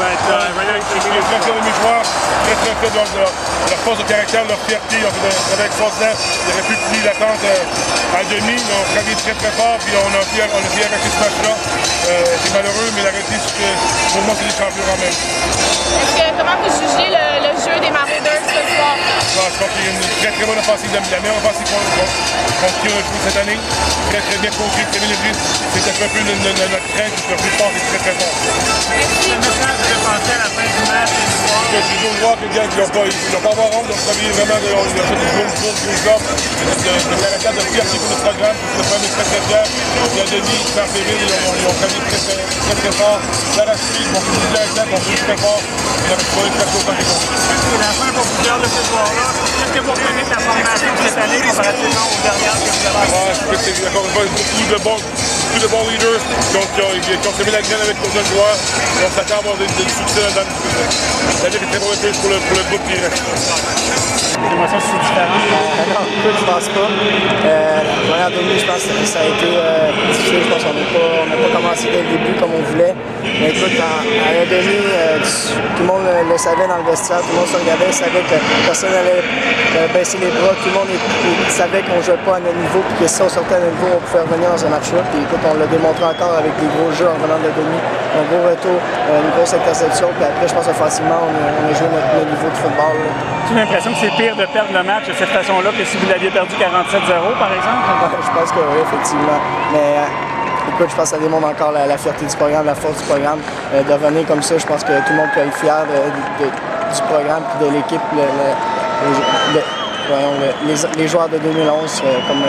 suis très fier de mes joueurs, très fier de leur force de caractère, leur fierté. Ils ont fait un travail extraordinaire. Ils auraient pu plier l'attente à demi, mais on a travaillé très fort, puis on a pu arracher ce match-là. C'est malheureux, mais la réalité, c'est que pour moi, c'est des champions quand même. Comment vous jugez le jeu des Marauders ce soir? Je pense qu'il y a une très bonne offensive, la meilleure offensive qu'on a joué cette année. Très bien coaché, très bien élevé. C'est un peu notre crainte, le plus fort et très fort. Quel message vous avez pensé à la fin du match? Je suis toujours voir que les gars, ils n'ont pas avoir honte, donc travailler vraiment, ils ont fait des gros jobs de caractère, de fierté pour le programme, pour le premier très fier. Il y a Denis, Pierre Péville, ils ont travaillé très fort. Dans la suite, ils ont fait du caractère, ils ont fait très fort. Ils ont trouvé très tôt quand ils vont. C'est la fin pour plusieurs de ces joueurs-là. Qu'est-ce que vous retenez de la formation cette année comparativement aux dernières que vous avez avées? C'est encore une fois beaucoup de bons leaders qui ont semé la graine avec nos jeunes joueurs. Et on s'attend à avoir du succès dans la vie est très bonne pour le groupe qui reste. Les émotions sont différentes? Non, écoute, je pense pas. La première demi, je pense que ça a été difficile. Je pense qu'on n'a pas commencé dès le début comme on voulait. Mais écoute, à la demi, tout le monde le savait dans le vestiaire, tout le monde se regardait, savait que personne n'allait baisser les bras, tout le monde savait qu'on ne jouait pas à notre niveau, puis que si on sortait à notre niveau, on pouvait revenir dans ce match-là. Puis écoute, on l'a démontré encore avec des gros jeux en venant de la demi, un gros retour, une grosse interception, puis après, je pense que facilement, on a joué notre niveau de football. J'ai l'impression que c'est pire de perdre le match de cette façon-là que si vous l'aviez perdu 47-0, par exemple? Je pense que oui, effectivement. Mais écoute, je pense que ça démontre encore la fierté du programme, la force du programme. De revenir comme ça, je pense que tout le monde peut être fier du programme et de l'équipe. Les joueurs de 2011 comme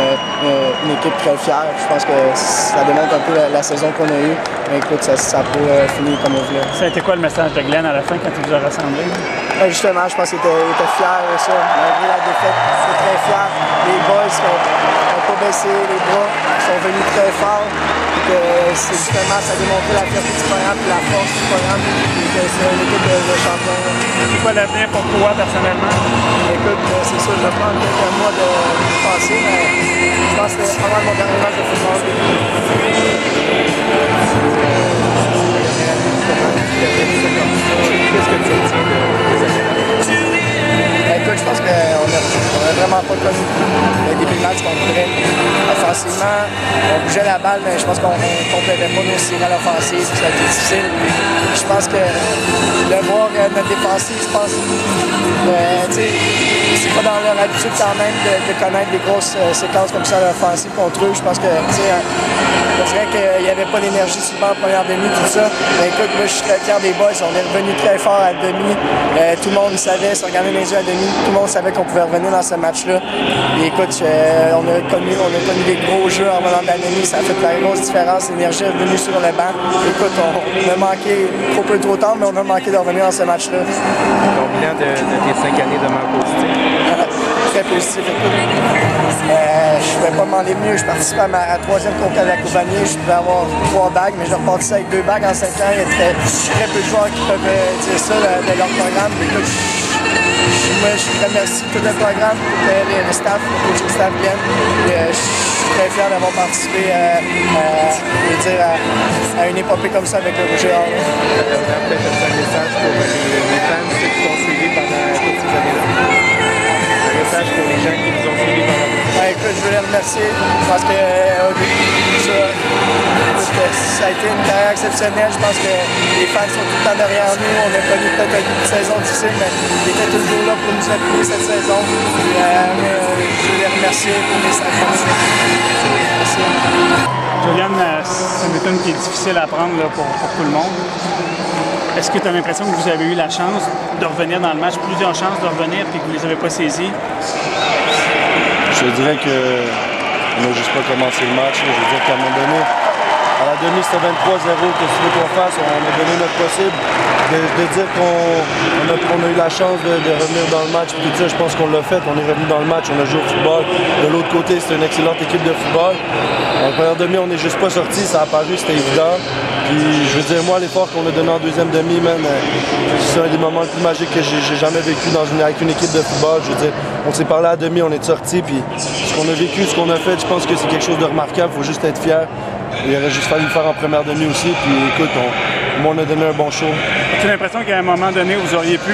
une équipe très fière. Je pense que ça démontre un peu la saison qu'on a eue. Mais écoute, ça peut finir comme on voulait. Ça a été quoi le message de Glenn à la fin quand il vous a rassemblé? Justement, je pense qu'il était fier de ça. Malgré la défaite, il était très fier. Les boys n'ont pas baissé les bras, sont venus très fort. C'est justement, ça a démontré la fierté du programme et la force du programme. C'est une équipe de champions. C'est quoi l'avenir pour toi personnellement? Écoute, c'est sûr, je vais prendre quelques mois de passer, mais je pense que c'était vraiment mon dernier match de football. Qu'est-ce que tu retiens des années? Écoute, je pense qu'on n'a vraiment pas connu le début de match qu'on voudrait. Offensivement, on bougeait la balle, mais je pense qu'on ne complétait pas nos séries à l'offensive, ça a été difficile. Je pense que le voir notre défensive, je pense, c'est pas dans leur habitude quand même de connaître des grosses séquences comme ça à l'offensive contre eux. Je pense que, on dirait qu'il n'y avait pas d'énergie souvent en première demi, tout ça. Mais écoute, moi, je suis très fier des boys. On est revenu très fort à demi. Tout le monde savait, se regardait les yeux à demi. Tout le monde savait qu'on pouvait revenir dans ce match-là. Et écoute, on a connu des gros jeux en venant de la demi. Ça a fait la grosse différence. L'énergie est venue sur le banc. Écoute, on a manqué trop peu trop tard, mais on a manqué de revenir dans ce match-là. Ton bilan de tes 5 années demeure positif? Très positif. Écoute, je ne vais pas demander mieux. Je participe à ma troisième conquête de la Coupe Vanier. Je pouvais avoir 3 bagues, mais je repartis avec 2 bagues en 5 ans. Il y a très peu de joueurs qui peuvent dire ça de leur programme. Écoute, je remercie tout le programme, tout le staff, le coaching staff Glenn. Je suis très fier d'avoir participé à une épopée comme ça avec le Rouge et Or. Peut-être un message pour les fans, ceux qui t'ont suivi pendant toutes ces années-là. Un message pour les gens qui nous ont suivis pendant toutes ces années-là. Écoute, je veux les remercier parce que ça a été une carrière exceptionnelle. Je pense que les fans sont tout le temps derrière nous. On a connu peut-être une saison difficile, mais ils étaient toujours là pour nous appuyer cette saison. Je veux les remercier pour mes 5 ans. Merci. Juliane, c'est une méthode qui est difficile à prendre là, pour tout le monde. Est-ce que tu as l'impression que vous avez eu la chance de revenir dans le match, plusieurs chances de revenir, puis que vous ne les avez pas saisies? Je dirais qu'on n'a juste pas commencé le match. Je veux dire qu'à un moment donné, à la demi, c'était 23-0. Qu'est-ce que tu veux qu'on fasse? On a donné notre possible. De dire qu'on a eu la chance de revenir dans le match, puis tout ça, je pense qu'on l'a fait. On est revenu dans le match, on a joué au football. De l'autre côté, c'était une excellente équipe de football. En première demi, on n'est juste pas sorti, ça a paru, c'était évident. Puis je veux dire, moi, l'effort qu'on a donné en deuxième demi, c'est un des moments les plus magiques que j'ai jamais vécu avec une équipe de football. Je veux dire, on s'est parlé à demi, on est sorti, puis ce qu'on a vécu, ce qu'on a fait, je pense que c'est quelque chose de remarquable, il faut juste être fier. Il aurait juste fallu le faire en première demi aussi, puis écoute, Moi, on a donné un bon show. As-tu l'impression qu'à un moment donné, vous auriez pu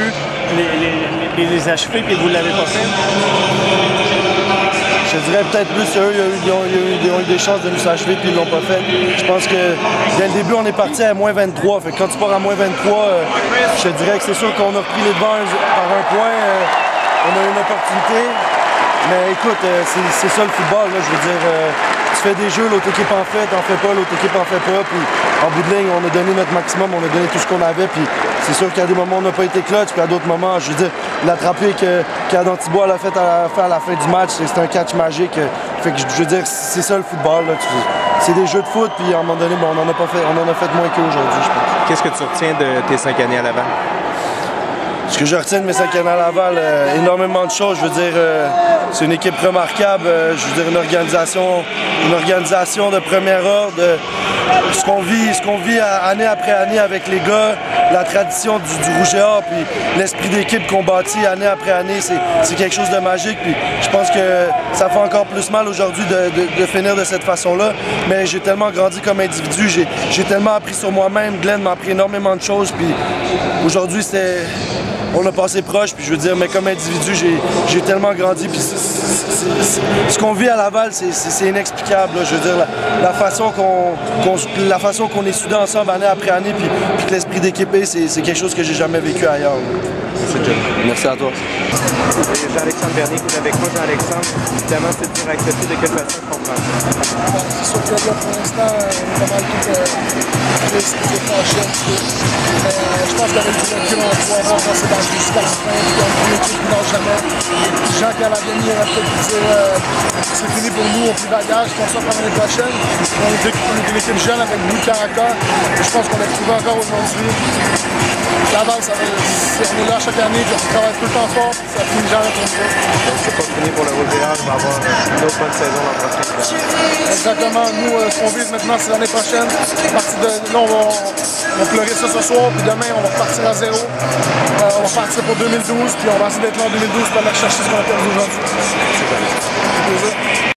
les achever et vous ne l'avez pas fait? Je dirais peut-être plus eux, ils ont eu des chances de nous achever puis ils l'ont pas fait. Je pense que dès le début, on est parti à moins 23. Fait que quand tu pars à moins 23, je te dirais que c'est sûr qu'on a repris les devants par un point. On a eu une opportunité. Mais écoute, c'est ça le football. Là, je veux dire, tu fais des jeux, l'autre équipe en fait, t'en fais pas, l'autre équipe en fait pas. Puis en bout de ligne, on a donné notre maximum, on a donné tout ce qu'on avait. Puis c'est sûr qu'à des moments, on n'a pas été clutch. Puis à d'autres moments, je veux dire, l'attrapé qu'Adam Thibault a fait à la fin du match, c'est un catch magique. Fait que je veux dire, c'est ça le football. C'est des jeux de foot. Puis à un moment donné, on en a fait moins qu'aujourd'hui, je pense. Qu'est-ce que tu retiens de tes 5 années à Laval? Ce que je retiens de mes 5 années à Laval, énormément de choses. Je veux dire, c'est une équipe remarquable. Je veux dire, une organisation de premier ordre. Ce qu'on vit année après année avec les gars, la tradition du Rouge et Or, puis l'esprit d'équipe qu'on bâtit année après année, c'est quelque chose de magique. Puis je pense que ça fait encore plus mal aujourd'hui de finir de cette façon-là. Mais j'ai tellement grandi comme individu, j'ai tellement appris sur moi-même. Glenn m'a appris énormément de choses. Puis aujourd'hui, on a passé proche, puis je veux dire, mais comme individu, j'ai tellement grandi, puis ce qu'on vit à Laval, c'est inexplicable. Là. Je veux dire, la façon qu'on est soudés ensemble année après année, puis que l'esprit d'équipe est, c'est quelque chose que j'ai jamais vécu ailleurs. C'est John. Merci à toi. Jean-Alexandre Bernier qui est avec moi. Jean-Alexandre, évidemment, c'est dur à accepter. De quelle façon tu comprends ça? C'est sûr que là, pour l'instant, on est pas mal tout fâché un petit peu. Mais je pense qu'avec du recul, on va pouvoir voir quand c'est dans jusqu'à la fin, puis on a une équipe qui nage jamais. Les gens qui à la demi auraient peut-être pu dire c'est fini pour nous, on plus bagage, on s'en prend l'année prochaine. On est une équipe jeune avec beaucoup de caractère. Et je pense qu'on l'a trouvé encore aujourd'hui. Laval, on est là chaque année, puis on travaille tout le temps fort, puis ça finit jamais pour nous. C'est continué pour le Rouge et Or, on va avoir une autre bonne saison l'an prochain. Exactement. Nous, ce qu'on vise maintenant, c'est l'année prochaine. Là, on va pleurer ça ce soir, puis demain, on va repartir à zéro. On va partir pour 2012, puis on va essayer d'être là en 2012 pour aller chercher ce qu'on a perdu aujourd'hui. C'est plaisir.